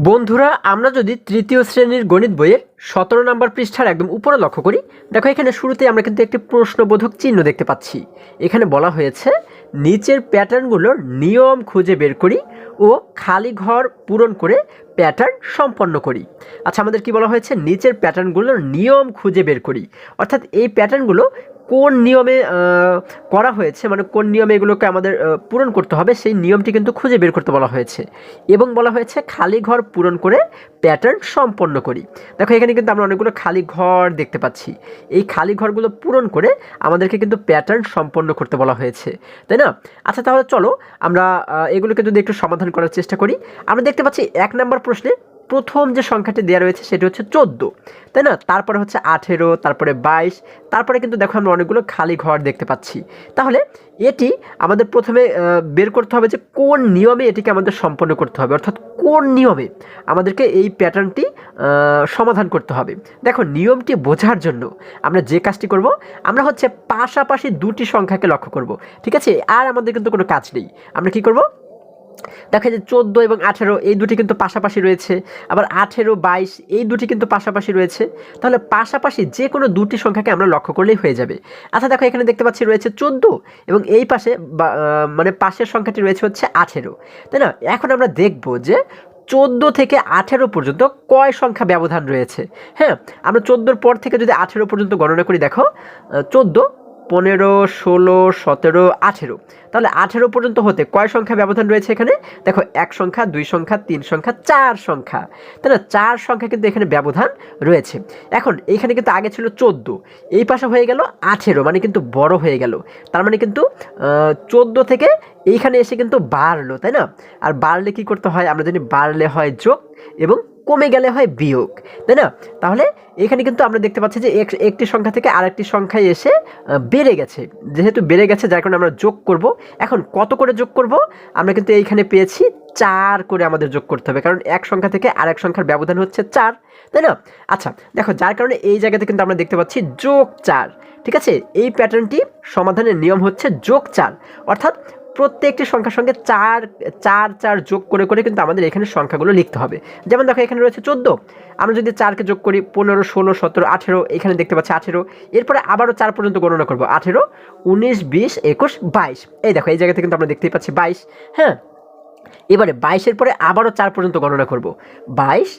বন্ধুরা, আমরা যদি তৃতীয় শ্রেণীর গণিত বইয়ের 17 নম্বর পৃষ্ঠার একদম উপরে লক্ষ্য করি, দেখো এখানে শুরুতেই আমরা কিন্তু একটি প্রশ্নবোধক চিহ্ন দেখতে পাচ্ছি। এখানে বলা হয়েছে নিচের প্যাটার্নগুলোর নিয়ম খুঁজে বের করি ও খালি ঘর পূরণ করে প্যাটার্ন সম্পন্ন করি। আচ্ছা, আমাদের কি বলা হয়েছে? নিচের প্যাটার্নগুলোর নিয়ম খুঁজে বের করি, অর্থাৎ এই প্যাটার্নগুলো কোন নিয়মে করা হয়েছে, মানে কোন নিয়মে এগুলোকে আমাদের পূরণ করতে হবে, সেই নিয়মটি কিন্তু খুঁজে বের করতে বলা হয়েছে। এবং বলা হয়েছে খালি ঘর পূরণ করে প্যাটার্ন সম্পন্ন করি। দেখো এখানে কিন্তু আমরা অনেকগুলো খালি ঘর দেখতে পাচ্ছি। এই খালি ঘরগুলো পূরণ করে আমাদেরকে কিন্তু প্যাটার্ন সম্পন্ন করতে বলা হয়েছে, তাই না? আচ্ছা, তাহলে চলো আমরা এগুলোকে যদি একটু সমাধান করার চেষ্টা করি। আমরা দেখতে পাচ্ছি 1 নম্বর প্রশ্নে প্রথম যে সংখ্যাটি দেওয়া রয়েছে সেটি হচ্ছে 14, তাই না? তারপরে হচ্ছে 18, তারপরে 22, তারপরে কিন্তু দেখো আমরা অনেকগুলো খালি ঘর দেখতে পাচ্ছি। তাহলে এটি আমাদের প্রথমে বের করতে হবে যে কোন নিয়মে এটিকে আমাদের সম্পন্ন করতে হবে, অর্থাৎ কোন নিয়মে আমাদেরকে এই প্যাটার্নটি সমাধান করতে হবে। দেখো নিয়মটি বোঝার জন্য আমরা যে কাজটি করব, আমরা হচ্ছে পাশাপাশি দুটি সংখ্যাকে লক্ষ্য করব, ঠিক আছে? আর আমাদের কিন্তু কোনো কাজ নেই। আমরা কি করব? দেখা যায় 14 এবং 18 এই দুটি কিন্তু পাশাপাশি রয়েছে, আবার 18, 22 এই দুটি কিন্তু পাশাপাশি রয়েছে। তাহলে পাশাপাশি যে কোনো দুটি সংখ্যাকে আমরা লক্ষ্য করলেই হয়ে যাবে। আচ্ছা, দেখো এখানে দেখতে পাচ্ছি রয়েছে 14 এবং এই পাশে মানে পাশের সংখ্যাটি রয়েছে হচ্ছে 18, তাই না? এখন আমরা দেখব যে 14 থেকে 18 পর্যন্ত কয় সংখ্যা ব্যবধান রয়েছে। হ্যাঁ, আমরা 14-র পর থেকে যদি 18 পর্যন্ত গণনা করি, দেখো 14, 15, 16, 17, 18, তাহলে 18 পর্যন্ত হতে কয় সংখ্যা ব্যবধান রয়েছে এখানে? দেখো 1 সংখ্যা, 2 সংখ্যা, 3 সংখ্যা, 4 সংখ্যা, তাই না? 4 সংখ্যা কিন্তু এখানে ব্যবধান রয়েছে। এখন এইখানে কিন্তু আগে ছিল 14, এই পাশে হয়ে গেল 18, মানে কিন্তু বড় হয়ে গেল। তার মানে কিন্তু 14 থেকে এইখানে এসে কিন্তু বাড়লো, তাই না? আর বাড়লে কি করতে হয়? আমরা জানি বাড়লে হয় যোগ এবং কমে গেলে হয় বিয়োগ, তাই না? তাহলে এখানে কিন্তু আমরা দেখতে পাচ্ছি যে একটি সংখ্যা থেকে আরেকটি সংখ্যায় এসে বেড়ে গেছে। যেহেতু বেড়ে গেছে, যার কারণে আমরা যোগ করব। এখন কত করে যোগ করব? আমরা কিন্তু এইখানে পেয়েছি 4 করে আমাদের যোগ করতে হবে, কারণ এক সংখ্যা থেকে আরেক সংখ্যার ব্যবধান হচ্ছে 4, তাই না? আচ্ছা, দেখো যার কারণে এই জায়গাতে কিন্তু আমরা দেখতে পাচ্ছি যোগ 4, ঠিক আছে? এই প্যাটার্নটি সমাধানের নিয়ম হচ্ছে যোগ 4, অর্থাৎ প্রত্যেকটি সংখ্যার সঙ্গে 4 4 4 যোগ করে করে কিন্তু আমাদের এখানে সংখ্যাগুলো লিখতে হবে। যেমন দেখো এখানে রয়েছে 14, আমরা যদি 4কে যোগ করি 15, 16, 17, 18, এখানে দেখতে পাচ্ছি 18, এরপরে আবারও 4 পর্যন্ত গণনা করব, 18, 19, 20, 21, 22, এই দেখো এই জায়গাতে কিন্তু আমরা দেখতেই পাচ্ছি 22। হ্যাঁ, এবারে 22-এর পরে আবারও 4 পর্যন্ত গণনা করব, 22,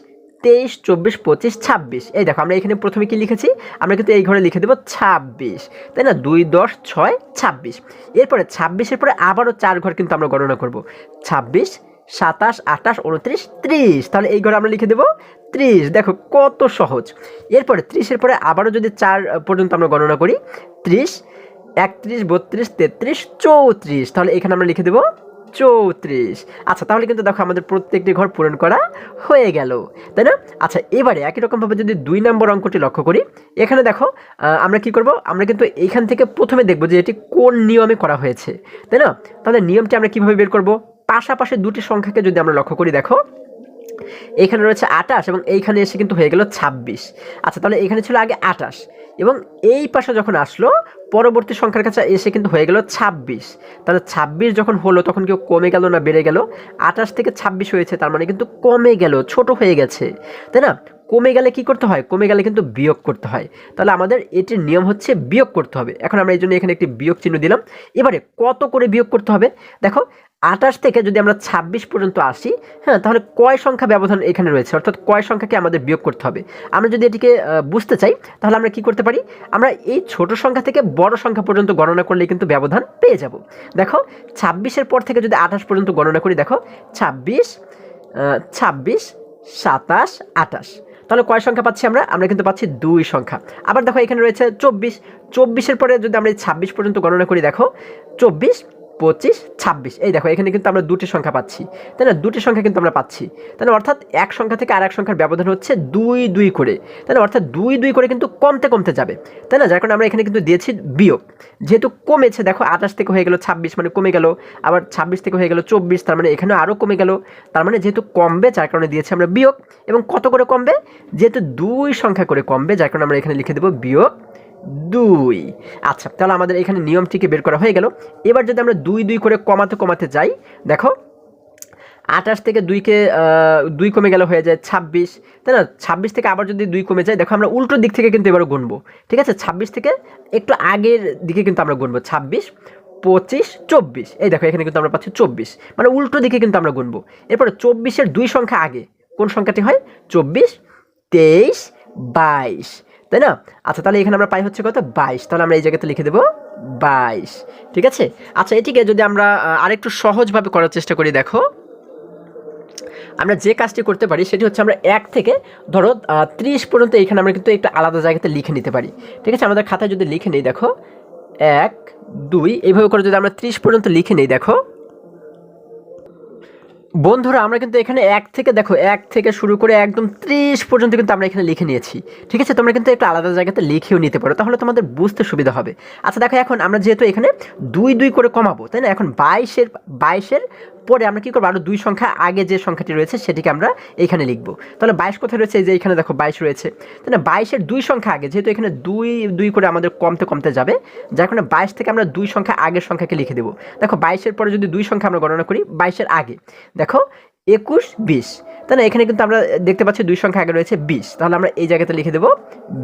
23, 24, 25, 26, এই দেখো আমরা এখানে প্রথমে কি লিখেছি? আমরা কিন্তু এই ঘরে লিখে দেবো 26, তাই না? 2, 10, 6, 26, এরপরে 26-এর পরে আবারও 4 ঘর কিন্তু আমরা গণনা করব, 26, 27, 28, 29, 30, তাহলে এই ঘরে আমরা লিখে দেবো 30। দেখো কত সহজ। এরপরে 30-এর পরে আবারও যদি 4 পর্যন্ত আমরা গণনা করি, 30, 31, 32, 33, 34, তাহলে এখানে আমরা লিখে দেবো 34। আচ্ছা, তাহলে কিন্তু দেখো আমাদের প্রত্যেকটি ঘর পূরণ করা হয়ে গেল, তাই না? আচ্ছা, এবারে একই রকমভাবে যদি 2 নম্বর অঙ্কটি লক্ষ্য করি, এখানে দেখো আমরা কি করব? আমরা কিন্তু এইখান থেকে প্রথমে দেখব যে এটি কোন নিয়মে করা হয়েছে, তাই না? তাহলে নিয়মটি আমরা কিভাবে বের করব? পাশাপাশি দুটি সংখ্যাকে যদি আমরা লক্ষ্য করি, দেখো এখানে রয়েছে 28 এবং এইখানে এসে কিন্তু হয়ে গেল 26। আচ্ছা, তাহলে এখানে ছিল আগে 28 এবং এই পাশে যখন আসলো পরবর্তী সংখ্যার কাছে এসে কিন্তু হয়ে গেল 26। তাহলে 26 যখন হলো তখন কেউ কমে গেল না বেড়ে গেল? 28 থেকে 26 হয়েছে, তার মানে কিন্তু কমে গেল, ছোট হয়ে গেছে, তাই না? কমে গেলে কি করতে হয়? কমে গেলে কিন্তু বিয়োগ করতে হয়। তাহলে আমাদের এটির নিয়ম হচ্ছে বিয়োগ করতে হবে। এখন আমরা এই জন্য এখানে একটি বিয়োগ চিহ্ন দিলাম। এবারে কত করে বিয়োগ করতে হবে? দেখো 28 থেকে যদি আমরা 26 পর্যন্ত আসি, হ্যাঁ, তাহলে কয় সংখ্যা ব্যবধান এখানে রয়েছে, অর্থাৎ কয় সংখ্যাকে আমাদের বিয়োগ করতে হবে। আমরা যদি এটিকে বুঝতে চাই, তাহলে আমরা কি করতে পারি? আমরা এই ছোট সংখ্যা থেকে বড় সংখ্যা পর্যন্ত গণনা করলেই কিন্তু ব্যবধান পেয়ে যাব। দেখো 26-এর পর থেকে যদি 28 পর্যন্ত গণনা করি, দেখো 26, 26, 27, 28, তাহলে কয় সংখ্যা পাচ্ছি আমরা? আমরা কিন্তু পাচ্ছি 2 সংখ্যা। আবার দেখো এখানে রয়েছে 24, 24-এর পরে যদি আমরা 26 পর্যন্ত গণনা করি, দেখো 24, 25, 26, এই দেখো এখানে কিন্তু আমরা দুটি সংখ্যা পাচ্ছি, তাই না? দুটি সংখ্যা কিন্তু আমরা পাচ্ছি, তাই না? অর্থাৎ এক সংখ্যা থেকে আরেক সংখ্যার ব্যবধান হচ্ছে 2 2 করে, তাই না? অর্থাৎ 2 2 করে কিন্তু কমতে কমতে যাবে, তাই না? যার কারণে আমরা এখানে কিন্তু দিয়েছি বিয়োগ। যেহেতু কমেছে, দেখো 28 থেকে হয়ে গেল 26, মানে কমে গেল, আবার 26 থেকে হয়ে গেল 24, তার মানে এখানে আরও কমে গেল, তার মানে যেহেতু কমবে যার কারণে দিয়েছি আমরা বিয়োগ। এবং কত করে কমবে? যেহেতু 2 সংখ্যা করে কমবে, যার কারণে আমরা এখানে লিখে দেবো বিয়োগ 2। আচ্ছা, তাহলে আমাদের এখানে নিয়মটিকে বের করা হয়ে গেল। এবার যদি আমরা 2 2 করে কমাতে কমাতে যাই, দেখো 28 থেকে 2 কমে গেলে হয়ে যায় 26, তাই না? 26 থেকে আবার যদি 2 কমে যায়, দেখো আমরা উল্টো দিক থেকে কিন্তু এবার গুনবো, ঠিক আছে? 26 থেকে একটু আগের দিকে কিন্তু আমরা গুনবো, 26, 25, 24, এই দেখো এখানে কিন্তু আমরা পাচ্ছি 24, মানে উল্টো দিকে কিন্তু আমরা গুনবো। এরপরে 24-এর 2 সংখ্যা আগে কোন সংখ্যাটি হয়? 24, 23, 22, তাই না? আচ্ছা, তাহলে এখানে আমরা পাই হচ্ছে কত? 22, তাহলে আমরা এই জায়গাতে লিখে দেবো 22, ঠিক আছে? আচ্ছা, এটিকে যদি আমরা আরেকটু সহজভাবে করার চেষ্টা করি, দেখো আমরা যে কাজটি করতে পারি সেটি হচ্ছে আমরা 1 থেকে ধরো 30 পর্যন্ত এখানে আমরা কিন্তু একটু আলাদা জায়গাতে লিখে নিতে পারি, ঠিক আছে? আমাদের খাতায় যদি লিখে নিই, দেখো 1, 2 এইভাবে করে যদি আমরা 30 পর্যন্ত লিখে নিই, দেখো বন্ধুরা আমরা কিন্তু এখানে 1 থেকে দেখো 1 থেকে শুরু করে একদম 30 পর্যন্ত কিন্তু আমরা এখানে লিখে নিয়েছি, ঠিক আছে? তোমরা কিন্তু একটু আলাদা জায়গাতে লিখেও নিতে পারো, তাহলে তোমাদের বুঝতে সুবিধা হবে। আচ্ছা দেখো, এখন আমরা যেহেতু এখানে 2 করে কমাবো, তাই না? এখন 22-এর পরে আমরা কী করবো? আরও 2 সংখ্যা আগে যে সংখ্যাটি রয়েছে সেটিকে আমরা এইখানে লিখবো। তাহলে 22 কোথায় রয়েছে? এই যে এখানে দেখো 22 রয়েছে, তাই না? 22-এর 2 সংখ্যা আগে, যেহেতু এখানে 2 করে আমাদের কমতে কমতে যাবে, যার কারণে 22 থেকে আমরা 2 সংখ্যা আগের সংখ্যাকে লিখে দেবো। দেখো 22-এর পরে যদি 2 সংখ্যা আমরা গণনা করি, 22-এর আগে দেখো 21, 20, তাই না? এখানে কিন্তু আমরা দেখতে পাচ্ছি 2 সংখ্যা আগে রয়েছে 20, তাহলে আমরা এই জায়গাতে লিখে দেবো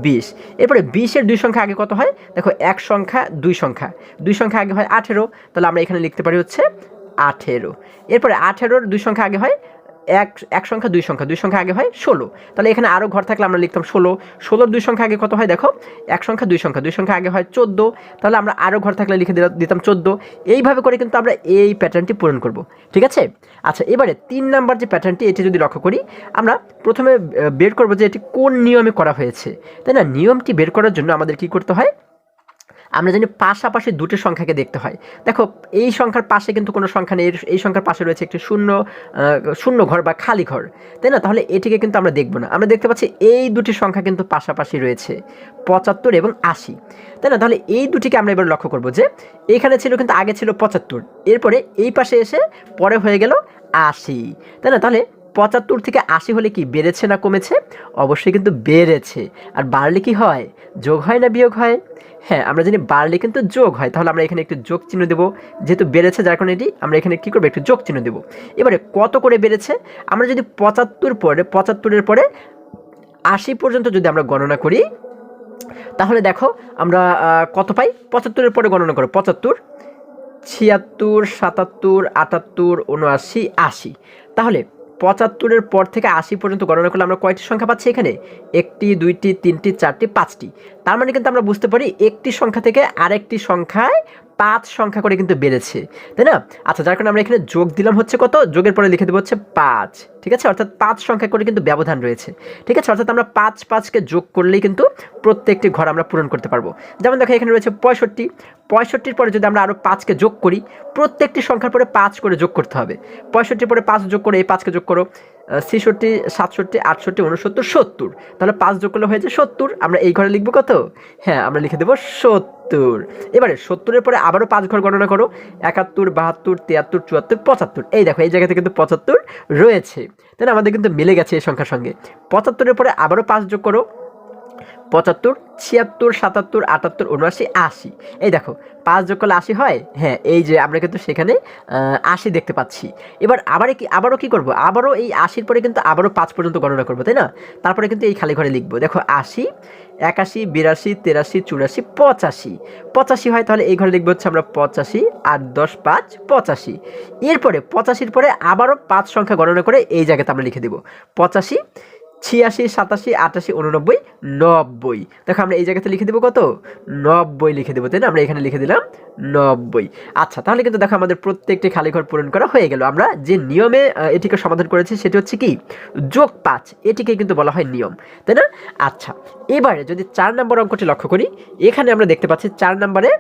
20। এরপরে 20-এর 2 সংখ্যা আগে কত হয়? দেখো 1 সংখ্যা 2 সংখ্যা, 2 সংখ্যা আগে হয় 18, তাহলে আমরা এখানে লিখতে পারি হচ্ছে 18। এরপরে 18-র 2 সংখ্যা আগে হয় এক সংখ্যা 2 সংখ্যা, 2 সংখ্যা আগে হয় 16, তাহলে এখানে আরও ঘর থাকলে আমরা লিখতাম 16। 16-র 2 সংখ্যা আগে কত হয়? দেখো 1 সংখ্যা 2 সংখ্যা, 2 সংখ্যা আগে হয় 14, তাহলে আমরা আরও ঘর থাকলে লিখে দিতাম 14। এইভাবে করে কিন্তু আমরা এই প্যাটার্নটি পূরণ করব, ঠিক আছে? আচ্ছা, এবারে 3 নাম্বার যে প্যাটার্নটি, এটি যদি লক্ষ্য করি, আমরা প্রথমে বের করব যে এটি কোন নিয়মে করা হয়েছে, তাই না? নিয়মটি বের করার জন্য আমাদের কি করতে হয়? আমরা জানি পাশাপাশি দুটি সংখ্যাকে দেখতে হয়। দেখো এই সংখ্যার পাশে কিন্তু কোনো সংখ্যা নেই, এই সংখ্যার পাশে রয়েছে একটি শূন্য ঘর বা খালি ঘর, তাই না? তাহলে এটিকে কিন্তু আমরা দেখব না। আমরা দেখতে পাচ্ছি এই দুটি সংখ্যা কিন্তু পাশাপাশি রয়েছে, 75 এবং 80, তাই না? তাহলে এই দুটিকে আমরা এবার লক্ষ্য করব যে এখানে ছিল কিন্তু আগে ছিল 75, এরপরে এই পাশে এসে পরে হয়ে গেল 80, তাই না? তাহলে 75 থেকে 80 হলে কি বেড়েছে না কমেছে? অবশ্যই কিন্তু বেড়েছে। আর বাড়লে কি হয়? যোগ হয় না বিয়োগ হয়? হ্যাঁ, আমরা জানি বাড়লে কিন্তু যোগ হয়, তাহলে আমরা এখানে একটু যোগ চিহ্ন দেবো। যেহেতু বেড়েছে যার কারণে এটি আমরা এখানে কী করবো? একটু যোগ চিহ্ন দেবো। এবারে কত করে বেড়েছে? আমরা যদি 75-এর পরে 80 পর্যন্ত যদি আমরা গণনা করি, তাহলে দেখো আমরা কত পাই? 75-এর পরে গণনা করো, 75, 76, 77, 78, 79, 80, তাহলে 75-এর পর থেকে 80 পর্যন্ত গণনা করলে আমরা কয়টি সংখ্যা পাচ্ছি এখানে? 1টি, 2টি, 3টি, 4টি, 5টি। তার মানে কিন্তু আমরা বুঝতে পারি একটি সংখ্যা থেকে আরেকটি সংখ্যায় 5 সংখ্যা করে কিন্তু বেড়েছে, তাই না? আচ্ছা, যার কারণে আমরা এখানে যোগ দিলাম হচ্ছে কত? যোগের পরে লিখে দেবো হচ্ছে 5, ঠিক আছে? অর্থাৎ 5 সংখ্যা করে কিন্তু ব্যবধান রয়েছে, ঠিক আছে? অর্থাৎ আমরা 5কে যোগ করলেই কিন্তু প্রত্যেকটি ঘর আমরা পূরণ করতে পারবো। যেমন দেখো এখানে রয়েছে 65, 65-র পরে যদি আমরা আরও 5কে যোগ করি, প্রত্যেকটি সংখ্যার পরে 5 করে যোগ করতে হবে। 65-র পরে 5 যোগ করে এই 5কে যোগ করো, 66, 67, 68, 69, 70, তাহলে 5 যোগ করলে হয়েছে 70। আমরা এই ঘরে লিখবো কত? হ্যাঁ, আমরা লিখে দেবো 70। এবারে 70-এর পরে আবারও 5 ঘর গণনা করো, 71, 72, 73, 74, 75, এই দেখো এই জায়গাতে কিন্তু 75 রয়েছে, তাই না? আমাদের কিন্তু মিলে গেছে এই সংখ্যার সঙ্গে। 75-এর পরে আবারও 5 যোগ করো, 75, 76, 77, 78, 79, 80, এই দেখো 5 যোগ করলে 80 হয়। হ্যাঁ, এই যে আমরা কিন্তু সেখানে 80 দেখতে পাচ্ছি। এবার আবারও কি করব? আবারও এই 80-র পরে কিন্তু আবারও 5 পর্যন্ত গণনা করবো, তাই না? তারপরে কিন্তু এই খালি ঘরে লিখবো, দেখো 80, 81, 82, 83, 84, 85, 85 হয়, তাহলে এই ঘরে লিখবো হচ্ছে আমরা 85, 8, 10, 5, 85। এরপরে 85-র পরে আবারও 5 সংখ্যা গণনা করে এই জায়গাতে আমরা লিখে দেবো 85, 86, 87, 88, 89, 90, দেখো আমরা এই জায়গাতে লিখে দেবো কত? 90 লিখে দেবো, তাই না? আমরা এখানে লিখে দিলাম 90। আচ্ছা, তাহলে কিন্তু দেখো আমাদের প্রত্যেকটি খালি ঘর পূরণ করা হয়ে গেল। আমরা যে নিয়মে এটিকে সমাধান করেছি সেটি হচ্ছে কি? যোগ 5, এটিকে কিন্তু বলা হয় নিয়ম, তাই না? আচ্ছা, এবারে যদি 4 নম্বর অঙ্কটি লক্ষ্য করি, এখানে আমরা দেখতে পাচ্ছি 4 নম্বরে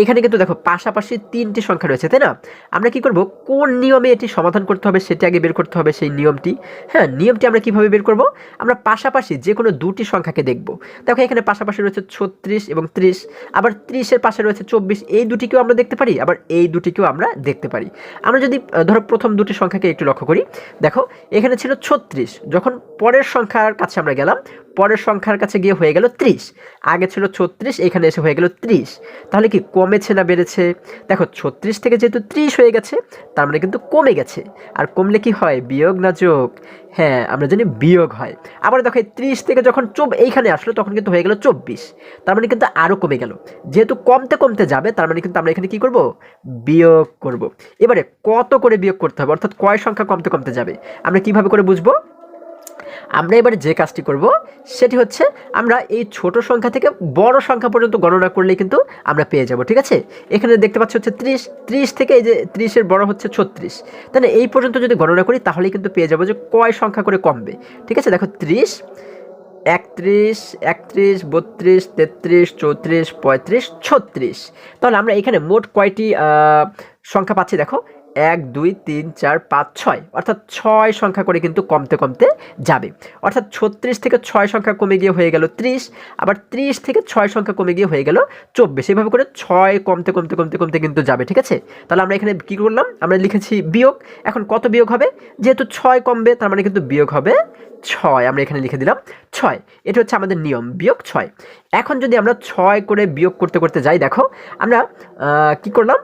এখানে কিন্তু দেখো পাশাপাশি 3টি সংখ্যা রয়েছে, তাই না? আমরা কি করব? কোন নিয়মে এটি সমাধান করতে হবে সেটি আগে বের করতে হবে, সেই নিয়মটি। হ্যাঁ, নিয়মটি আমরা কিভাবে বের করব? আমরা পাশাপাশি যে কোনো দুটি সংখ্যাকে দেখব। দেখো এখানে পাশাপাশি রয়েছে 36 এবং 30, আবার 30-এর পাশে রয়েছে 24, এই দুটিকেও আমরা দেখতে পারি, আবার এই দুটিকেও আমরা দেখতে পারি। আমরা যদি ধরো প্রথম দুটি সংখ্যাকে একটু লক্ষ্য করি, দেখো এখানে ছিল 36, যখন পরের সংখ্যার কাছে আমরা গেলাম পরের সংখ্যার কাছে গিয়ে হয়ে গেল 30। আগে ছিল 36, এখানে এসে হয়ে গেল 30। তাহলে কি কমেছে না বেড়েছে? দেখো 36 থেকে যেহেতু 30 হয়ে গেছে, তার মানে কিন্তু কমে গেছে। আর কমলে কি হয়, বিয়োগ না যোগ? হ্যাঁ, আমরা জানি বিয়োগ হয়। আবার দেখো 30 থেকে যখন এইখানে আসলো তখন কিন্তু হয়ে গেল 24, তার মানে কিন্তু আরও কমে গেল। যেহেতু কমতে কমতে যাবে, তার মানে কিন্তু আমরা এখানে কি করব, বিয়োগ করব। এবারে কত করে বিয়োগ করতে হবে, অর্থাৎ কয় সংখ্যা কমতে কমতে যাবে, আমরা কিভাবে করে বুঝবো? আমরা এবারে যে কাজটি করব সেটি হচ্ছে, আমরা এই ছোট সংখ্যা থেকে বড় সংখ্যা পর্যন্ত গণনা করলেই কিন্তু আমরা পেয়ে যাব। ঠিক আছে, এখানে দেখতে পাচ্ছি হচ্ছে 30 থেকে এই যে 30-এর বড় হচ্ছে 36, তাহলে এই পর্যন্ত যদি গণনা করি তাহলেই কিন্তু পেয়ে যাব যে কয় সংখ্যা করে কমবে। ঠিক আছে, দেখো 30, 31, 31, 32, 33, 34, 35, 36। তাহলে আমরা এখানে মোট কয়টি সংখ্যা পাচ্ছি? দেখো 1, 2, 3, 4, 5, 6, অর্থাৎ 6 সংখ্যা করে কিন্তু কমতে কমতে যাবে। অর্থাৎ 36 থেকে 6 সংখ্যা কমে গিয়ে হয়ে গেল 30, আবার 30 থেকে 6 সংখ্যা কমে গিয়ে হয়ে গেল 24। এইভাবে করে 6 কমতে কমতে কমতে কমতে কিন্তু যাবে। ঠিক আছে, তাহলে আমরা এখানে কী করলাম, আমরা লিখেছি বিয়োগ। এখন কত বিয়োগ হবে? যেহেতু 6 কমবে, তার মানে কিন্তু বিয়োগ হবে 6। আমরা এখানে লিখে দিলাম 6। এটা হচ্ছে আমাদের নিয়ম, বিয়োগ 6। এখন যদি আমরা 6 করে বিয়োগ করতে করতে যাই, দেখো আমরা কি করলাম,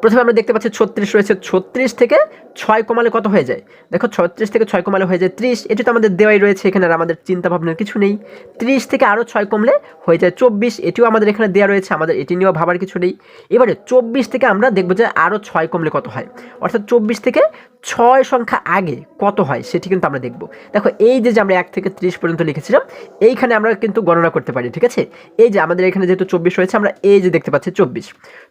প্রথমে আমরা দেখতে পাচ্ছি 36 রয়েছে, 36 থেকে 6 কমালে কত হয়ে যায়? দেখো 36 থেকে 6 কমালে হয়ে যায় 30। এটি তো আমাদের দেওয়াই রয়েছে, এখানে আর আমাদের চিন্তা ভাবনার কিছু নেই। 30 থেকে আরও 6 কমলে হয়ে যায় 24, এটিও আমাদের এখানে দেওয়া রয়েছে, আমাদের এটি নিয়েও ভাবার কিছু নেই। এবারে 24 থেকে আমরা দেখব যে আরও 6 কমলে কত হয়, অর্থাৎ 24 থেকে 6 সংখ্যা আগে কত হয় সেটি কিন্তু আমরা দেখব। দেখো এই যে আমরা 1 থেকে 30 পর্যন্ত লিখেছিলাম, এইখানে আমরা কিন্তু গণনা করতে পারি। ঠিক আছে, এই যে আমাদের এখানে যেহেতু 24 রয়েছে, আমরা এই যে দেখতে পাচ্ছি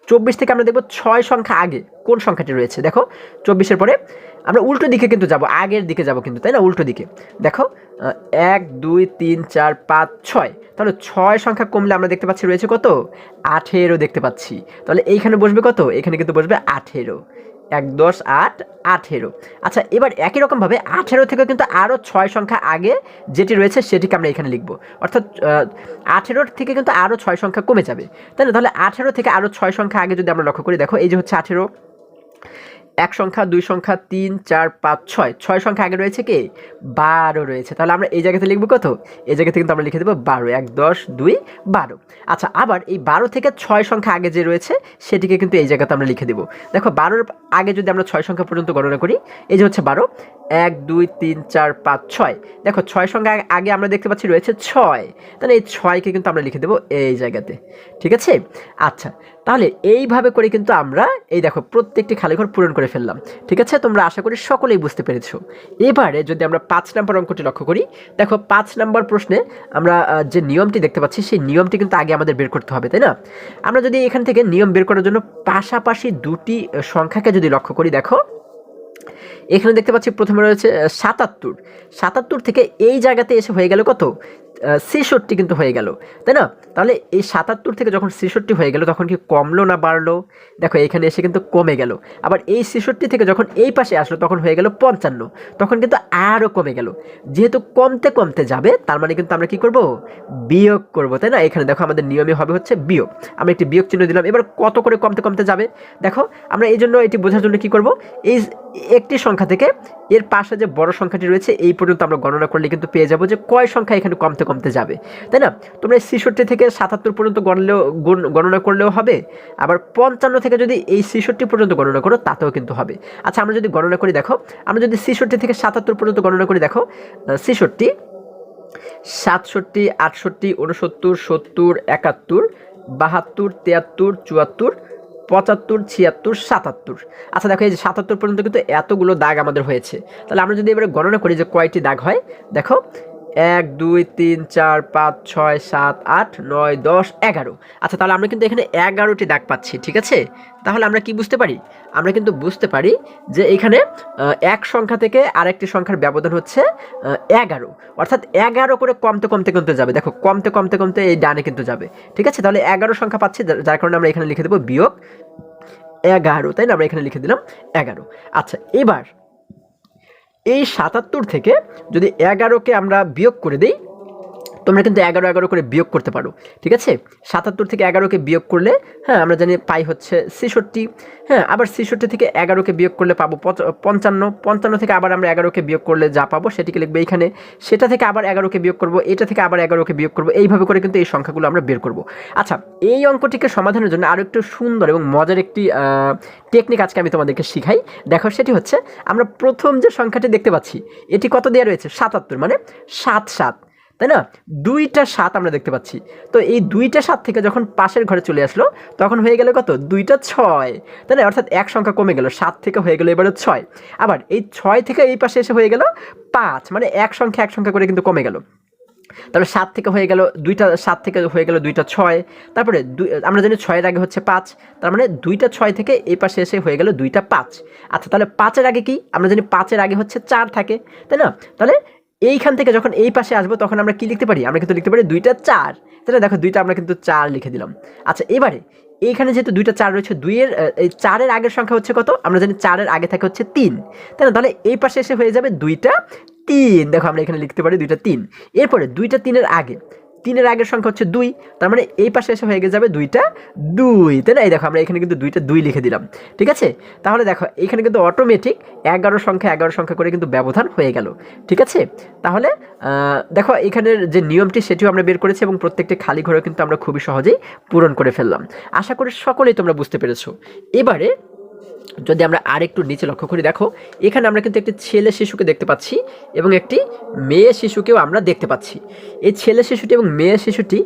24 থেকে আমরা দেখব 6 সংখ্যা আগে কোন সংখ্যাটি রয়েছে। দেখো 24-এর পরে আমরা উল্টো দিকে কিন্তু যাব, আগের দিকে যাব কিন্তু, তাই না? উল্টো দিকে দেখো 1, 2, 3, 4, 5, 6, তাহলে 6 সংখ্যা কমলে আমরা দেখতে পাচ্ছি রয়েছে কত, 18 দেখতে পাচ্ছি। তাহলে এইখানে বসবে কত, এখানে কিন্তু বসবে 18। 1, 10, 8, 18। আচ্ছা, এবার একই রকমভাবে 18 থেকে কিন্তু আরও 6 সংখ্যা আগে যেটি রয়েছে সেটিকে আমরা এখানে লিখব, অর্থাৎ 18 থেকে কিন্তু আরও 6 সংখ্যা কমে যাবে, তাই না? তাহলে 18 থেকে আরও 6 সংখ্যা আগে যদি আমরা লক্ষ্য করি, দেখো এই যে হচ্ছে 18, 1 সংখ্যা, 2 সংখ্যা, 3, 4, 5, 6, 6 সংখ্যা আগে রয়েছে কি, 12 রয়েছে। তাহলে আমরা এই জায়গাতে লিখবো কত, এই জায়গাতে কিন্তু আমরা লিখে দেবো 12। 1, 10, 2, 12। আচ্ছা, আবার এই 12 থেকে 6 সংখ্যা আগে যে রয়েছে সেটিকে কিন্তু এই জায়গাতে আমরা লিখে দেবো। দেখো 12-র আগে যদি আমরা 6 সংখ্যা পর্যন্ত গণনা করি, এই যে হচ্ছে 12, 1, 2, 3, 4, 5, 6। দেখো 6 সংখ্যা আগে আমরা দেখতে পাচ্ছি রয়েছে 6, তাহলে এই 6কে কিন্তু আমরা লিখে দেবো এই জায়গাতে। ঠিক আছে, আচ্ছা, তাহলে এইভাবে করে কিন্তু আমরা এই দেখো প্রত্যেকটি খালি ঘর পূরণ করে ফেললাম। ঠিক আছে, তোমরা আশা করি সকলেই বুঝতে পেরেছো। এবারে যদি আমরা 5 নম্বর অঙ্কটি লক্ষ্য করি, দেখো 5 নম্বর প্রশ্নে আমরা যে নিয়মটি দেখতে পাচ্ছি সেই নিয়মটি কিন্তু আগে আমাদের বের করতে হবে, তাই না? আমরা যদি এখান থেকে নিয়ম বের করার জন্য পাশাপাশি দুটি সংখ্যাকে যদি লক্ষ্য করি, দেখো এখানে দেখতে পাচ্ছি প্রথমে রয়েছে 77 থেকে এই জায়গাতে এসে হয়ে গেল কত, 66 কিন্তু হয়ে গেল, তাই না? তাহলে এই 77 থেকে যখন 66 হয়ে গেল তখন কি কমলো না বাড়লো? দেখো এখানে এসে কিন্তু কমে গেল। আবার এই 66 থেকে যখন এই পাশে আসলো তখন হয়ে গেল 55, তখন কিন্তু আরও কমে গেল। যেহেতু কমতে কমতে যাবে, তার মানে কিন্তু আমরা কি করব, বিয়োগ করব, তাই না? এখানে দেখো আমাদের নিয়মে হবে হচ্ছে বিয়োগ, আমরা একটি বিয়োগ চিহ্ন দিলাম। এবার কত করে কমতে কমতে যাবে, দেখো আমরা এই জন্য এটি বোঝার জন্য কি করব, এই একটি সংখ্যা থেকে এর পাশে যে বড় সংখ্যাটি রয়েছে এই পর্যন্ত আমরা গণনা করলে কিন্তু পেয়ে যাব যে কয় সংখ্যা এখানে কমতে কমতে যাবে, তাই না? তোমরা 66 থেকে 77 পর্যন্ত গণনা করলেও হবে, আবার 55 থেকে যদি এই 66 পর্যন্ত গণনা করো তাতেও কিন্তু হবে। আচ্ছা, আমরা যদি গণনা করি, দেখো আমরা যদি 66 থেকে 77 পর্যন্ত গণনা করি, দেখো 66, 67, 68, 69, 70, 71, 72, 73, 74, 75, 76, 77। আচ্ছা দেখো এই যে 77 পর্যন্ত কিন্তু এতগুলো দাগ আমাদের হয়েছে। তাহলে আমরা যদি এবারে গণনা করি যে কয়টি দাগ হয়, দেখো 1, 2, 3, 4, 5, 6, 7, 8, 9, 10, 11। আচ্ছা, তাহলে আমরা কিন্তু এখানে 11টি দাগ পাচ্ছি। ঠিক আছে, তাহলে আমরা কি বুঝতে পারি, আমরা কিন্তু বুঝতে পারি যে এখানে এক সংখ্যা থেকে আরেকটি সংখ্যার ব্যবধান হচ্ছে 11, অর্থাৎ 11 করে কমতে কমতে কমতে যাবে। দেখো কমতে কমতে কমতে এই ডানে কিন্তু যাবে। ঠিক আছে, তাহলে 11 সংখ্যা পাচ্ছি, যার কারণে আমরা এখানে লিখে দেবো বিয়োগ 11, তাই না? আমরা এখানে লিখে দিলাম 11। আচ্ছা, এবার এই 77 থেকে যদি 11কে আমরা বিয়োগ করে দিই, তোমরা কিন্তু 11 করে বিয়োগ করতে পারো, ঠিক আছে। 77 থেকে 11কে বিয়োগ করলে হ্যাঁ আমরা জানি পাই হচ্ছে 66, হ্যাঁ আবার 66 থেকে 11কে বিয়োগ করলে পাবো 55, 55 থেকে আবার আমরা 11কে বিয়োগ করলে যা পাবো সেটিকে লিখবে এইখানে, সেটা থেকে আবার 11কে বিয়োগ করবো, এটা থেকে আবার 11কে বিয়োগ করবো, এইভাবে করে কিন্তু এই সংখ্যাগুলো আমরা বের করব। আচ্ছা, এই অঙ্কটিকে সমাধানের জন্য আরও একটু সুন্দর এবং মজার একটি টেকনিক আজকে আমি তোমাদেরকে শিখাই। দেখো সেটি হচ্ছে, আমরা প্রথম যে সংখ্যাটি দেখতে পাচ্ছি এটি কত দেওয়া রয়েছে? 77, মানে 7 7, তাই না? 2টা 7 আমরা দেখতে পাচ্ছি। তো এই 2টা 7 থেকে যখন পাশের ঘরে চলে আসলো তখন হয়ে গেল কত? 2টা 6, তাই না? অর্থাৎ এক সংখ্যা কমে গেল, 7 থেকে হয়ে গেল এবারে 6। আবার এই 6 থেকে এই পাশে এসে হয়ে গেল 5, মানে এক সংখ্যা করে কিন্তু কমে গেল। তারপরে 7 থেকে হয়ে গেল 2টা 7 থেকে হয়ে গেল 2টা 6, তারপরে আমরা জানি 6-এর আগে হচ্ছে 5, তার মানে 2টা 6 থেকে এই পাশে এসে হয়ে গেল 2টা 5। আচ্ছা, তাহলে 5-এর আগে কি? আমরা জানি 5-এর আগে হচ্ছে 4 থাকে, তাই না? তাহলে এইখান থেকে যখন এই পাশে আসবো তখন আমরা কি লিখতে পারি? আমরা কিন্তু লিখতে পারি 2টা 4, তাহলে দেখো 2টা আমরা কিন্তু 4 লিখে দিলাম। আচ্ছা, এবারে এইখানে যেহেতু 2টা 4 রয়েছে, এই 4-এর আগের সংখ্যা হচ্ছে কত? আমরা জানি 4-এর আগে থাকে হচ্ছে 3, তাই না? তাহলে এই পাশে এসে হয়ে যাবে 2টা 3, দেখো আমরা এখানে লিখতে পারি 2টা 3। এরপরে 2টা 3-এর আগে, 3-এর আগের সংখ্যা হচ্ছে 2, তার মানে এই পাশে এসে হয়ে যাবে 2টা 2, তাই না? এই দেখো আমরা এখানে কিন্তু 2টা 2 লিখে দিলাম, ঠিক আছে। তাহলে দেখো এখানে কিন্তু অটোমেটিক 11 সংখ্যা করে কিন্তু ব্যবধান হয়ে গেল, ঠিক আছে। তাহলে দেখো এখানের যে নিয়মটি সেটিও আমরা বের করেছি এবং প্রত্যেকটি খালি ঘরেও কিন্তু আমরা খুবই সহজেই পূরণ করে ফেললাম। আশা করি সকলেই তোমরা বুঝতে পেরেছো। এবারে যদি আমরা আরেকটু নিচে লক্ষ্য করি, দেখো এখানে আমরা কিন্তু একটি ছেলে শিশুকে দেখতে পাচ্ছি এবং একটি মেয়ে শিশুকেও আমরা দেখতে পাচ্ছি। এই ছেলে শিশুটি এবং মেয়ে শিশুটি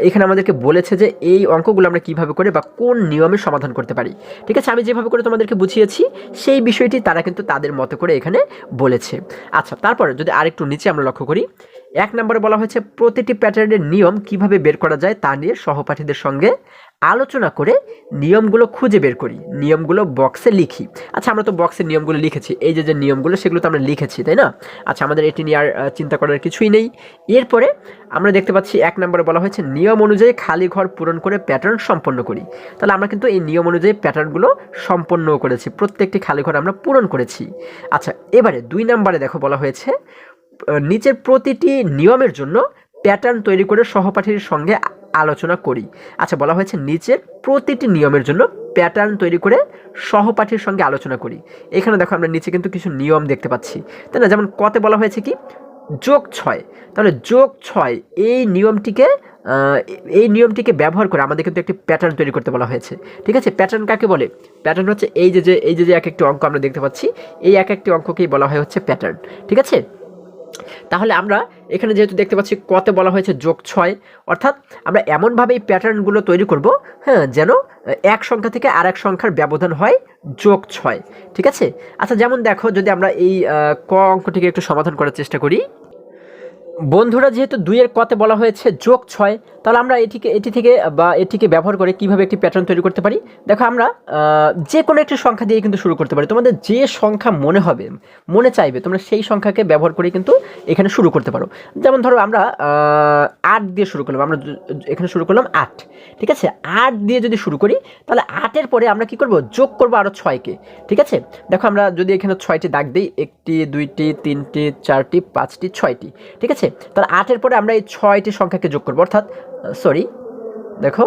এখানে আমাদেরকে বলেছে যে এই অঙ্কগুলো আমরা কিভাবে করে বা কোন নিয়মে সমাধান করতে পারি, ঠিক আছে। আমি যেভাবে করে তোমাদেরকে বুঝিয়েছি সেই বিষয়টি তারা কিন্তু তাদের মতো করে এখানে বলেছে। আচ্ছা, তারপরে যদি আরেকটু নিচে আমরা লক্ষ্য করি, 1 নম্বরে বলা হয়েছে প্রতিটি প্যাটার্নের নিয়ম কিভাবে বের করা যায় তা নিয়ে সহপাঠীদের সঙ্গে আলোচনা করে নিয়মগুলো খুঁজে বের করি, নিয়মগুলো বক্সে লিখি। আচ্ছা, আমরা তো বক্সের নিয়মগুলো লিখেছি, এই যে নিয়মগুলো সেগুলো তো আমরা লিখেছি, তাই না? আচ্ছা, আমাদের এটি নিয়ে আর চিন্তা করার কিছুই নেই। এরপরে আমরা দেখতে পাচ্ছি 1 নম্বরে বলা হয়েছে নিয়ম অনুযায়ী খালি ঘর পূরণ করে প্যাটার্ন সম্পন্ন করি। তাহলে আমরা কিন্তু এই নিয়ম অনুযায়ী প্যাটার্নগুলো সম্পন্ন করেছি, প্রত্যেকটি খালি ঘর আমরা পূরণ করেছি। আচ্ছা, এবারে 2 নম্বরে দেখো বলা হয়েছে নিচের প্রতিটি নিয়মের জন্য প্যাটার্ন তৈরি করে সহপাঠীর সঙ্গে আলোচনা করি। আচ্ছা, বলা হয়েছে নিচের প্রতিটি নিয়মের জন্য প্যাটার্ন তৈরি করে সহপাঠীর সঙ্গে আলোচনা করি। এখানে দেখো আমরা নিচে কিন্তু কিছু নিয়ম দেখতে পাচ্ছি, তাই না? যেমন কতে বলা হয়েছে কি? যোগ 6, তাহলে যোগ 6 এই নিয়মটিকে ব্যবহার করে আমাদের কিন্তু একটি প্যাটার্ন তৈরি করতে বলা হয়েছে, ঠিক আছে। প্যাটার্ন কাকে বলে? প্যাটার্ন হচ্ছে এই যে এক একটি অঙ্ক আমরা দেখতে পাচ্ছি, এই এক একটি অঙ্ককেই বলা হয় হচ্ছে প্যাটার্ন, ঠিক আছে। তাহলে আমরা এখানে যেহেতু দেখতে পাচ্ছি কতে বলা হয়েছে যোগ 6, অর্থাৎ আমরা এমনভাবে এই প্যাটার্নগুলো তৈরি করব, হ্যাঁ, যেন এক সংখ্যা থেকে আরেক সংখ্যার ব্যবধান হয় যোগ 6, ঠিক আছে। আচ্ছা, যেমন দেখো যদি আমরা এই ক অঙ্কটিকে একটু সমাধান করার চেষ্টা করি, বন্ধুরা যেহেতু 2-এর কতে বলা হয়েছে যোগ 6, তাহলে আমরা এটিকে ব্যবহার করে কিভাবে একটি প্যাটার্ন তৈরি করতে পারি? দেখো আমরা যে কোনো একটি সংখ্যা দিয়ে কিন্তু শুরু করতে পারি, তোমাদের যে সংখ্যা মনে চাইবে তোমরা সেই সংখ্যাকে ব্যবহার করে কিন্তু এখানে শুরু করতে পারো। যেমন ধরো আমরা 8 দিয়ে শুরু করলাম, আমরা এখানে শুরু করলাম 8, ঠিক আছে। 8 দিয়ে যদি শুরু করি তাহলে 8-এর পরে আমরা কি করব? যোগ করব আরও 6কে, ঠিক আছে। দেখো আমরা যদি এখানে 6টি দাগ দিই, 1টি 2টি 3টি 4টি 5টি 6টি, ঠিক আছে। তাহলে 8-এর পরে আমরা এই 6টি সংখ্যাকে যোগ করবো, অর্থাৎ দেখো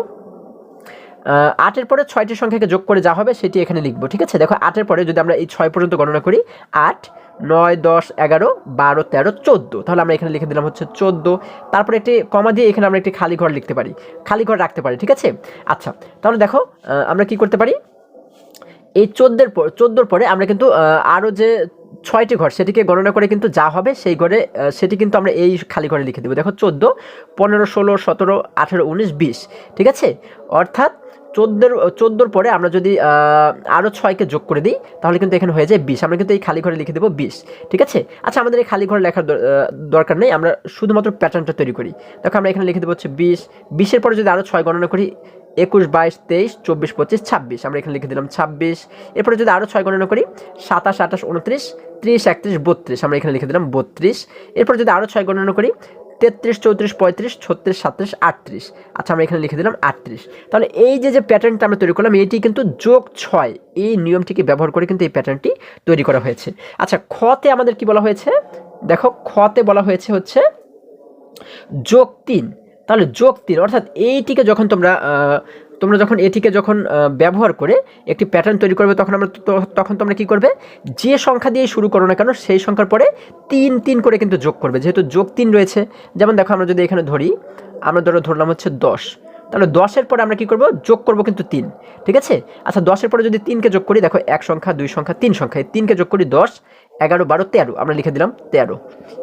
8-এর পরে 6টি সংখ্যাকে যোগ করে যা হবে সেটি এখানে লিখবো, ঠিক আছে। দেখো 8-এর পরে যদি আমরা এই 6 পর্যন্ত গণনা করি, 8 9 10 11 12 13 14, তাহলে আমরা এখানে লিখে দিলাম হচ্ছে 14। তারপরে একটি কমা দিয়ে এখানে আমরা একটি খালি ঘর খালি ঘর রাখতে পারি, ঠিক আছে। আচ্ছা, তাহলে দেখো আমরা কি করতে পারি? এই 14-র পরে আমরা কিন্তু আরও যে 6টি ঘর সেটিকে গণনা করে কিন্তু যা হবে সেই ঘরে সেটি কিন্তু আমরা এই খালি ঘরে লিখে দেবো। দেখো 14 15 16 17 18 19 20, ঠিক আছে। অর্থাৎ 14-র পরে আমরা যদি আরও 6কে যোগ করে দিই তাহলে কিন্তু এখানে হয়ে যায় 20, আমরা কিন্তু এই খালি ঘরে লিখে দেবো 20, ঠিক আছে। আচ্ছা, আমাদের এই খালি ঘরে লেখার দরকার নেই, আমরা শুধুমাত্র প্যাটার্নটা তৈরি করি। দেখো আমরা এখানে লিখে দেবো হচ্ছে 20, 20-এর পরে যদি আরও 6 গণনা করি, 21 22 23 24 25 26, আমরা এখানে লিখে দিলাম 26। এরপরে যদি আরও 6 গণনা করি, 27 28 29 30 31 32, আমরা এখানে লিখে দিলাম 32। এরপর যদি আরও 6 গণনা করি, 33 34 35 36 37 38, আচ্ছা আমরা এখানে লিখে দিলাম 38। তাহলে এই যে প্যাটার্নটা আমরা তৈরি করলাম এটি কিন্তু যোগ 6, এই নিয়মটিকে ব্যবহার করে কিন্তু এই প্যাটার্নটি তৈরি করা হয়েছে। আচ্ছা, খতে আমাদের কি বলা হয়েছে? দেখো খতে বলা হয়েছে হচ্ছে যোগ ৩, তাহলে যোগ ৩ অর্থাৎ এইটিকে যখন তোমরা যখন এটিকে যখন ব্যবহার করে একটি প্যাটার্ন তৈরি করবে তখন তোমরা কী করবে, যে সংখ্যা দিয়ে শুরু করো না কেন সেই সংখ্যার পরে ৩ করে কিন্তু যোগ করবে, যেহেতু যোগ ৩ রয়েছে। যেমন দেখো আমরা যদি এখানে ধরি, আমরা ধরলাম হচ্ছে ১০, তাহলে ১০-এর পরে আমরা কী করব, যোগ করব কিন্তু ৩, ঠিক আছে। আচ্ছা ১০-এর পরে যদি ৩কে যোগ করি, দেখো ১ সংখ্যা ২ সংখ্যা ৩ সংখ্যা, এই ৩কে যোগ করি ১০, ১১ ১২ ১৩, আমরা লিখে দিলাম ১৩।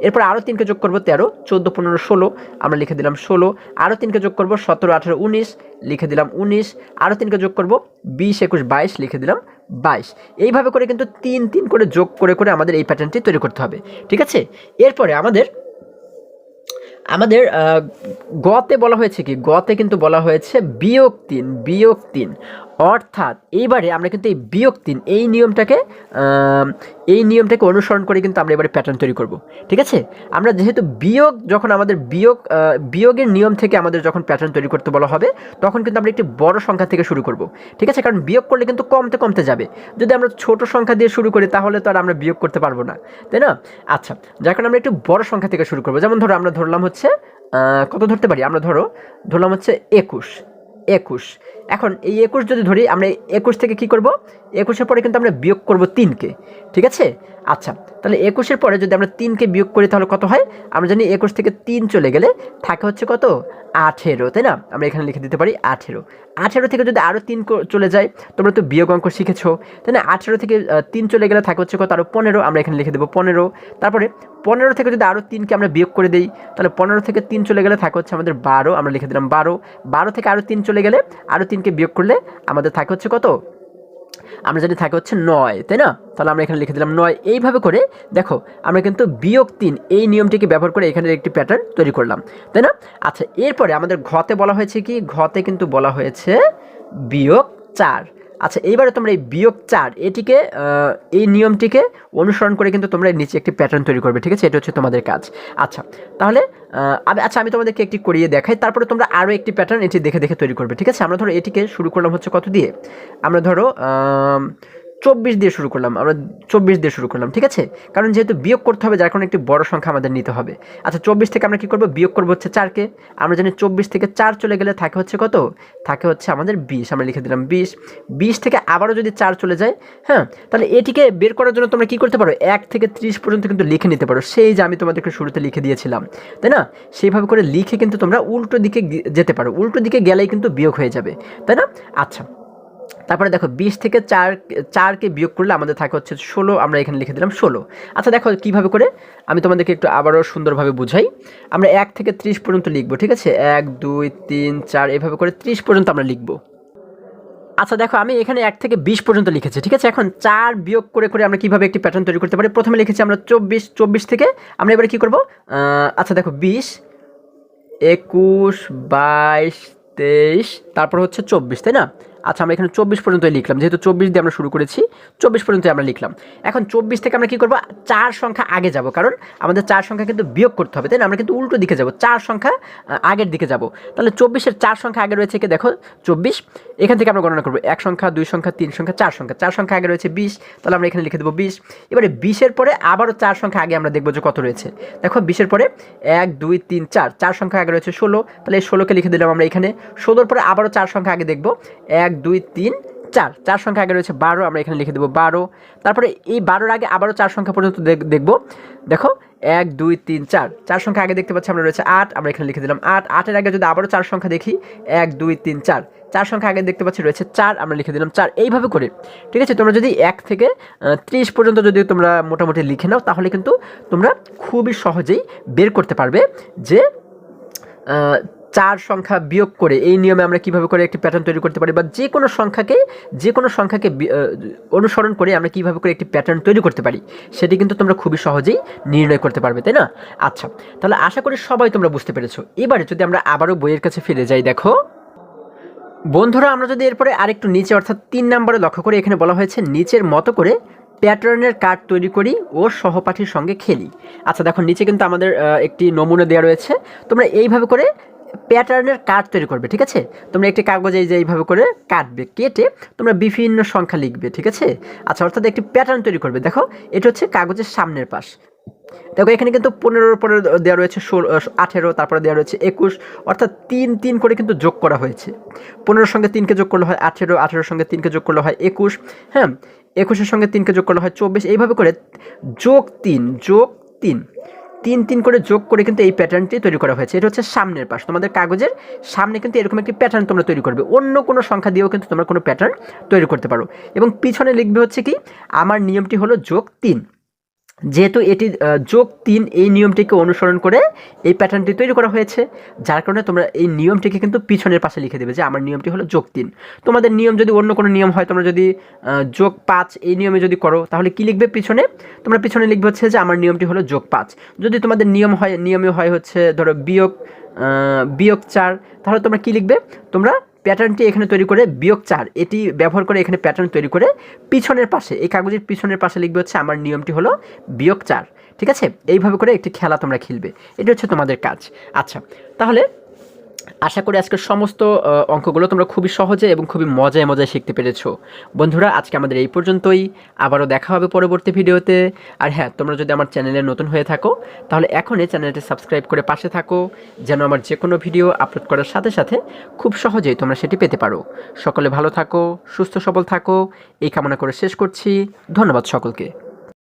এরপর আরও ৩কে যোগ করবো ১৩, ১৪ ১৫ ১৬, আমরা লিখে দিলাম ১৬। আরও ৩কে যোগ করবো ১৭ ১৮ ১৯, লিখে দিলাম ১৯। আরও ৩কে যোগ করবো ২০ ২১ ২২, লিখে দিলাম ২২। এইভাবে করে কিন্তু ৩ করে যোগ করে আমাদের এই প্যাটার্নটি তৈরি করতে হবে, ঠিক আছে। এরপরে আমাদের গতে বলা হয়েছে কি, গতে কিন্তু বলা হয়েছে বিয়োগ ৩, অর্থাৎ এইবারে আমরা কিন্তু এই বিয়োগ ৩ এই নিয়মটাকে অনুসরণ করে কিন্তু আমরা এবারে প্যাটার্ন তৈরি করব, ঠিক আছে। আমরা যেহেতু যখন আমাদের বিয়োগের নিয়ম থেকে আমাদের যখন প্যাটার্ন তৈরি করতে বলা হবে, তখন কিন্তু আমরা একটি বড় সংখ্যা থেকে শুরু করব, ঠিক আছে। কারণ বিয়োগ করলে কিন্তু কমতে যাবে। যদি আমরা ছোট সংখ্যা দিয়ে শুরু করি তাহলে তো আর আমরা বিয়োগ করতে পারবো না, তাই না। আচ্ছা, যার কারণে আমরা একটু বড় সংখ্যা থেকে শুরু করবো। যেমন ধরো আমরা ধরলাম হচ্ছে কত ধরতে পারি, আমরা ধরলাম হচ্ছে ২১। এখন এই ২১ যদি ধরি, আমরা ২১ থেকে কি করব, ২১-এর পরে কিন্তু আমরা বিয়োগ করব ৩কে, ঠিক আছে। আচ্ছা, তাহলে ২১-এর পরে যদি আমরা 3কে বিয়োগ করি তাহলে কত হয়, আমরা জানি ২১ থেকে ৩ চলে গেলে থাকে হচ্ছে কত, ১৮, তাই না। আমরা এখানে লিখে দিতে পারি ১৮ থেকে যদি আরও ৩ চলে যায়, তোমরা তো বিয়োগ অঙ্ক শিখেছো, তাই না। ১৮ থেকে ৩ চলে গেলে থাকে হচ্ছে কত, আরও ১৫, আমরা এখানে লিখে দেবো ১৫। তারপরে ১৫ থেকে যদি আরও ৩কে আমরা বিয়োগ করে দিই, তাহলে ১৫ থেকে ৩ চলে গেলে থাকে হচ্ছে আমাদের ১২, আমরা লিখে দিলাম ১২। ১২ থেকে আরও ৩ চলে গেলে, আরও 3কে বিয়োগ করলে আমাদের থাকে হচ্ছে কত, আমরা জানি থাকে হচ্ছে ৯, তাই না। তাহলে আমরা এখানে লিখে দিলাম ৯। এইভাবে করে দেখো আমরা কিন্তু বিয়োগ ৩ এই নিয়মটিকে ব্যবহার করে এখানে একটি প্যাটার্ন তৈরি করলাম, তাই না। আচ্ছা, এরপরে আমাদের ঘতে বলা হয়েছে কি, ঘতে কিন্তু বলা হয়েছে বিয়োগ ৪। আচ্ছা, এইবারে তোমরা এই বিয়োগ ৪ এই নিয়মটিকে অনুসরণ করে কিন্তু তোমরা নিচে একটি প্যাটার্ন তৈরি করবে, ঠিক আছে। এটা হচ্ছে তোমাদের কাজ। আচ্ছা, তাহলে আমি তোমাদেরকে একটি করিয়ে দেখাই, তারপরে তোমরা আরও একটি প্যাটার্ন এটি দেখে তৈরি করবে, ঠিক আছে। আমরা ধরো এটিকে শুরু করলাম হচ্ছে কত দিয়ে, আমরা ধরো ২৪ দিয়ে শুরু করলাম, ঠিক আছে। কারণ যেহেতু বিয়োগ করতে হবে, যার কারণে একটি বড় সংখ্যা আমাদের নিতে হবে। আচ্ছা, ২৪ থেকে আমরা কী করবো, বিয়োগ করবো হচ্ছে ৪কে। আমরা জানি ২৪ থেকে ৪ চলে গেলে থাকে হচ্ছে কত, থাকে হচ্ছে আমাদের ২০, আমরা লিখে দিলাম ২০। ২০ থেকে আবারও যদি ৪ চলে যায়, হ্যাঁ, তাহলে এটিকে বের করার জন্য তোমরা কী করতে পারো, ১ থেকে ৩০ পর্যন্ত কিন্তু লিখে নিতে পারো, সেই যে আমি তোমাদেরকে শুরুতে লিখে দিয়েছিলাম, তাই না। সেইভাবে করে লিখে কিন্তু তোমরা উল্টো দিকে যেতে পারো, উল্টো দিকে গেলেই কিন্তু বিয়োগ হয়ে যাবে, তাই না। আচ্ছা, তারপরে দেখো ২০ থেকে ৪কে বিয়োগ করলে আমাদের থাকে হচ্ছে ১৬, আমরা এখানে লিখে দিলাম ১৬। আচ্ছা, দেখো কীভাবে করে আমি তোমাদেরকে একটু আবারও সুন্দরভাবে বুঝাই। আমরা ১ থেকে ৩০ পর্যন্ত লিখবো, ঠিক আছে। ১ ২ ৩ ৪ এভাবে করে ৩০ পর্যন্ত আমরা লিখবো। আচ্ছা, দেখো আমি এখানে ১ থেকে ২০ পর্যন্ত লিখেছি, ঠিক আছে। এখন ৪ বিয়োগ করে আমরা কীভাবে একটি প্যাটার্ন তৈরি করতে পারি, প্রথমে লিখেছি আমরা ২৪ থেকে আমরা এবারে কী করবো, আচ্ছা দেখো ২০ ২১ ২২ ২৩, তারপর হচ্ছে ২৪, তাই না। আচ্ছা, আমরা এখানে ২৪ পর্যন্তই লিখলাম, যেহেতু ২৪ দিয়ে আমরা শুরু করেছি, ২৪ পর্যন্তই আমরা লিখলাম। এখন ২৪ থেকে আমরা কী করবো, ৪ সংখ্যা আগে যাব, কারণ আমাদের ৪ সংখ্যা কিন্তু বিয়োগ করতে হবে, তাই না। আমরা কিন্তু উল্টো দিকে যাব, ৪ সংখ্যা আগের দিকে যাব। তাহলে ২৪-এর ৪ সংখ্যা আগে রয়েছে কি, দেখো ২৪, এখান থেকে আমরা গণনা করবো ১ সংখ্যা 2 সংখ্যা ৩ সংখ্যা ৪ সংখ্যা আগে রয়েছে ২০, তাহলে আমরা এখানে লিখে দেবো ২০। এবারে ২০-এর পরে আবারও ৪ সংখ্যা আগে আমরা দেখবো যে কত রয়েছে, দেখো ২০-এর পরে ১ ২ ৩ ৪ সংখ্যা আগে রয়েছে ১৬, তাহলে এই 16কে লিখে দিলাম আমরা এখানে। 16-র পরে আবারও ৪ সংখ্যা আগে দেখবো, ১ ২ ৩ 4 সংখ্যা আগে রয়েছে ১২, আমরা এখানে লিখে দেবো ১২। তারপরে এই ১২-র আগে আবারও ৪ সংখ্যা পর্যন্ত দেখবো, দেখো ১ ২ ৩ ৪ সংখ্যা আগে দেখতে পাচ্ছি আমরা রয়েছে ৮, আমরা এখানে লিখে দিলাম ৮। ৮-এর আগে যদি আবারও ৪ সংখ্যা দেখি, ১ ২ ৩ ৪ সংখ্যা আগে দেখতে পাচ্ছি রয়েছে ৪, আমরা লিখে দিলাম ৪। এইভাবে করে, ঠিক আছে, তোমরা যদি ১ থেকে ৩০ পর্যন্ত যদি তোমরা মোটামুটি লিখে নাও, তাহলে কিন্তু তোমরা খুবই সহজেই বের করতে পারবে যে ৪ সংখ্যা বিয়োগ করে এই নিয়মে আমরা কীভাবে করে একটি প্যাটার্ন তৈরি করতে পারি, বা যে কোনো সংখ্যাকে অনুসরণ করে আমরা কীভাবে করে একটি প্যাটার্ন তৈরি করতে পারি, সেটি কিন্তু তোমরা খুবই সহজেই নির্ণয় করতে পারবে, তাই না। আচ্ছা, তাহলে আশা করি সবাই তোমরা বুঝতে পেরেছো। এবারে যদি আমরা আবারও বইয়ের কাছে ফিরে যাই, দেখো বন্ধুরা, আমরা যদি এরপরে আরেকটু নিচে অর্থাৎ ৩ নম্বরে লক্ষ্য করে, এখানে বলা হয়েছে নিচের মতো করে প্যাটার্নের কার্ড তৈরি করি ও সহপাঠীর সঙ্গে খেলি। আচ্ছা, দেখো নিচে কিন্তু আমাদের একটি নমুনা দেওয়া রয়েছে, তোমরা এইভাবে করে প্যাটার্নের কার্ড তৈরি করবে, ঠিক আছে। তোমরা একটি কাগজে এই যে এইভাবে করে কাটবে, কেটে তোমরা বিভিন্ন সংখ্যা লিখবে, ঠিক আছে। আচ্ছা, অর্থাৎ একটি প্যাটার্ন তৈরি করবে। দেখো এটা হচ্ছে কাগজের সামনের পাশ। দেখো এখানে কিন্তু 15-র পরে দেওয়া রয়েছে 18, তারপরে দেওয়া রয়েছে 21, অর্থাৎ 3 করে কিন্তু যোগ করা হয়েছে। 15-র সঙ্গে 3কে যোগ করলে হয় 18, 18-র সঙ্গে 3কে যোগ করলে হয় 21, হ্যাঁ, 21-এর সঙ্গে 3কে যোগ করলে হয় 24, এইভাবে করে যোগ 3 করে যোগ করে কিন্তু এই প্যাটার্নটি তৈরি করা হয়েছে। এটা হচ্ছে সামনের পাশ। তোমাদের কাগজের সামনে কিন্তু এরকম একটি প্যাটার্ন তোমরা তৈরি করবে। অন্য কোনো সংখ্যা দিয়েও কিন্তু তোমরা কোনো প্যাটার্ন তৈরি করতে পারো। এবং পিছনে লিখবে হচ্ছে কি, আমার নিয়মটি হলো যোগ 3। যেহেতু এটি যোগ 3 এই নিয়মটিকে অনুসরণ করে এই প্যাটার্নটি তৈরি করা হয়েছে, যার কারণে তোমরা এই নিয়মটিকে কিন্তু পিছনের পাশে লিখে দেবে যে আমার নিয়মটি হলো যোগ 3। তোমাদের নিয়ম যদি অন্য কোনো নিয়ম হয়, তোমরা যদি যোগ 5 এই নিয়মে যদি করো, তাহলে কি লিখবে পিছনে? তোমরা পিছনে লিখবে হচ্ছে যে আমার নিয়মটি হলো যোগ 5। যদি তোমাদের নিয়মে হয় হচ্ছে ধরো বিয়োগ 4, তাহলে তোমরা কি লিখবে? তোমরা প্যাটার্নটি এখানে তৈরি করে বিয়োগ 4 এটি ব্যবহার করে এখানে প্যাটার্ন তৈরি করে পিছনের পাশে, এই কাগজের পিছনের পাশে লিখবে হচ্ছে আমার নিয়মটি হলো বিয়োগ 4, ঠিক আছে। এইভাবে করে একটি খেলা তোমরা খেলবে, এটা হচ্ছে তোমাদের কাজ। আচ্ছা, তাহলে আশা করি আজকের সমস্ত অঙ্কগুলো তোমরা খুবই সহজে এবং খুবই মজায় শিখতে পেরেছো। বন্ধুরা, আজকে আমাদের এই পর্যন্তই। আবারও দেখা হবে পরবর্তী ভিডিওতে। আর হ্যাঁ, তোমরা যদি আমার চ্যানেলে নতুন হয়ে থাকো, তাহলে এখনই চ্যানেলটি সাবস্ক্রাইব করে পাশে থাকো, যেন আমার যে কোনো ভিডিও আপলোড করার সাথে সাথে খুব সহজেই তোমরা সেটি পেতে পারো। সকলে ভালো থাকো, সুস্থ সবল থাকো, এই কামনা করে শেষ করছি। ধন্যবাদ সকলকে।